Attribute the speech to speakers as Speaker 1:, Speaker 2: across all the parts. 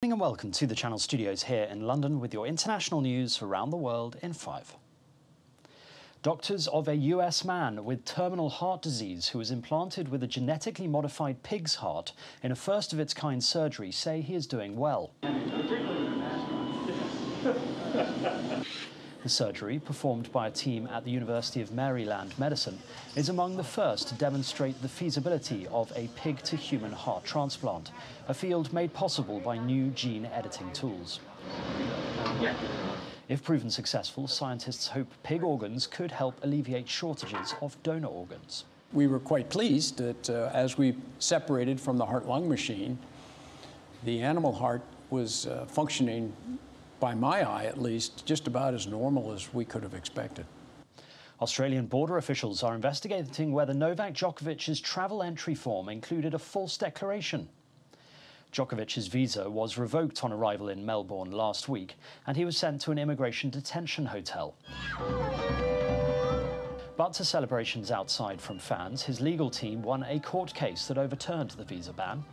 Speaker 1: Good morning and welcome to the Channel Studios here in London with your international news around the world in 5. Doctors of a US man with terminal heart disease who was implanted with a genetically modified pig's heart in a first-of-its-kind surgery say he is doing well. The surgery, performed by a team at the University of Maryland Medicine, is among the first to demonstrate the feasibility of a pig-to-human heart transplant, a field made possible by new gene editing tools. If proven successful, scientists hope pig organs could help alleviate shortages of donor organs.
Speaker 2: We were quite pleased that as we separated from the heart-lung machine, the animal heart was functioning, by my eye at least, just about as normal as we could have expected.
Speaker 1: Australian border officials are investigating whether Novak Djokovic's travel entry form included a false declaration. Djokovic's visa was revoked on arrival in Melbourne last week, and he was sent to an immigration detention hotel. But to celebrations outside from fans, his legal team won a court case that overturned the visa ban.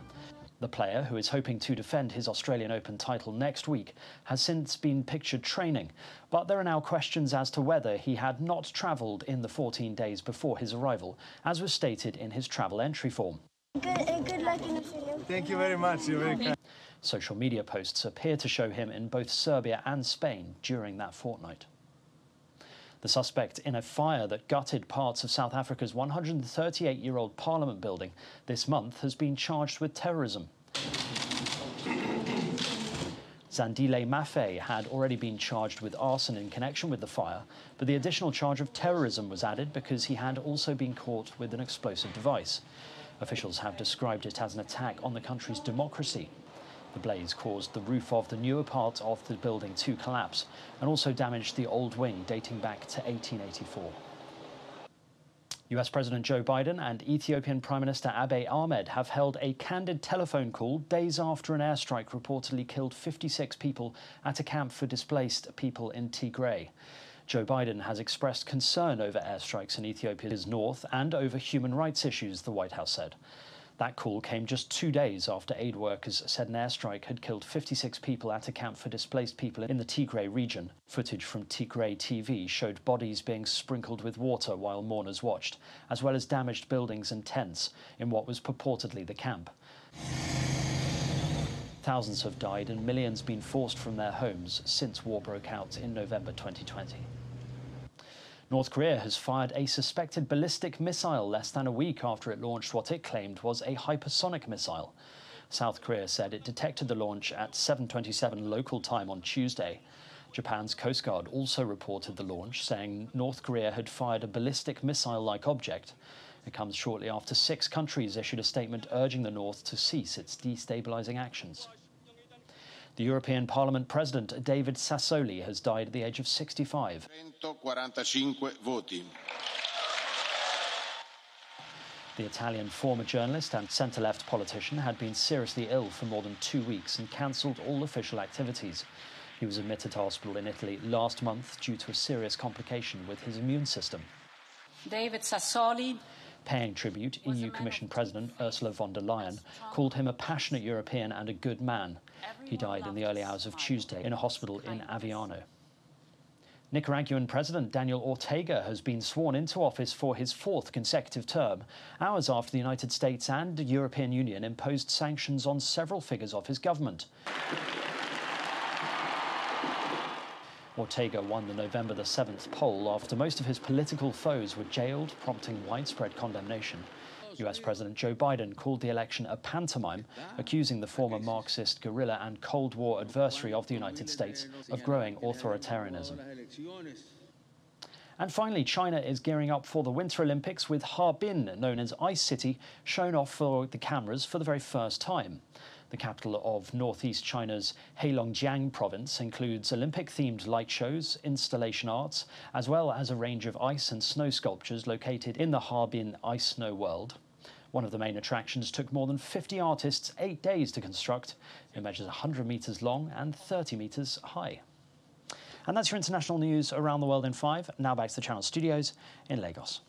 Speaker 1: The player, who is hoping to defend his Australian Open title next week, has since been pictured training, but there are now questions as to whether he had not travelled in the 14 days before his arrival, as was stated in his travel entry form.
Speaker 3: Good luck in the video.
Speaker 4: Thank you very much. You're very kind.
Speaker 1: Social media posts appear to show him in both Serbia and Spain during that fortnight. The suspect in a fire that gutted parts of South Africa's 138-year-old Parliament building this month has been charged with terrorism. Zandile Mafe had already been charged with arson in connection with the fire, but the additional charge of terrorism was added because he had also been caught with an explosive device. Officials have described it as an attack on the country's democracy. The blaze caused the roof of the newer part of the building to collapse and also damaged the old wing dating back to 1884. US President Joe Biden and Ethiopian Prime Minister Abiy Ahmed have held a candid telephone call days after an airstrike reportedly killed 56 people at a camp for displaced people in Tigray. Joe Biden has expressed concern over airstrikes in Ethiopia's north and over human rights issues, the White House said. That call came just 2 days after aid workers said an airstrike had killed 56 people at a camp for displaced people in the Tigray region. Footage from Tigray TV showed bodies being sprinkled with water while mourners watched, as well as damaged buildings and tents in what was purportedly the camp. Thousands have died and millions been forced from their homes since war broke out in November 2020. North Korea has fired a suspected ballistic missile less than a week after it launched what it claimed was a hypersonic missile. South Korea said it detected the launch at 7:27 local time on Tuesday. Japan's Coast Guard also reported the launch, saying North Korea had fired a ballistic missile-like object. It comes shortly after 6 countries issued a statement urging the North to cease its destabilizing actions. The European Parliament President, David Sassoli, has died at the age of 65.
Speaker 5: 145 voti.
Speaker 1: The Italian former journalist and centre-left politician had been seriously ill for more than 2 weeks and cancelled all official activities. He was admitted to hospital in Italy last month due to a serious complication with his immune system.
Speaker 6: David Sassoli.
Speaker 1: Paying tribute, EU Commission President Ursula von der Leyen called him a passionate European and a good man. He died in the early hours of Tuesday in a hospital in Aviano. Nicaraguan President Daniel Ortega has been sworn into office for his 4th consecutive term, hours after the United States and the European Union imposed sanctions on several figures of his government. Ortega won the November the 7th poll after most of his political foes were jailed, prompting widespread condemnation. US President Joe Biden called the election a pantomime, accusing the former Marxist guerrilla and Cold War adversary of the United States of growing authoritarianism. And finally, China is gearing up for the Winter Olympics with Harbin, known as Ice City, shown off for the cameras for the very first time. The capital of northeast China's Heilongjiang province includes Olympic-themed light shows, installation arts, as well as a range of ice and snow sculptures located in the Harbin Ice Snow World. One of the main attractions took more than 50 artists 8 days to construct. It measures 100 metres long and 30 metres high. And that's your international news around the world in 5. Now back to the Channel Studios in Lagos.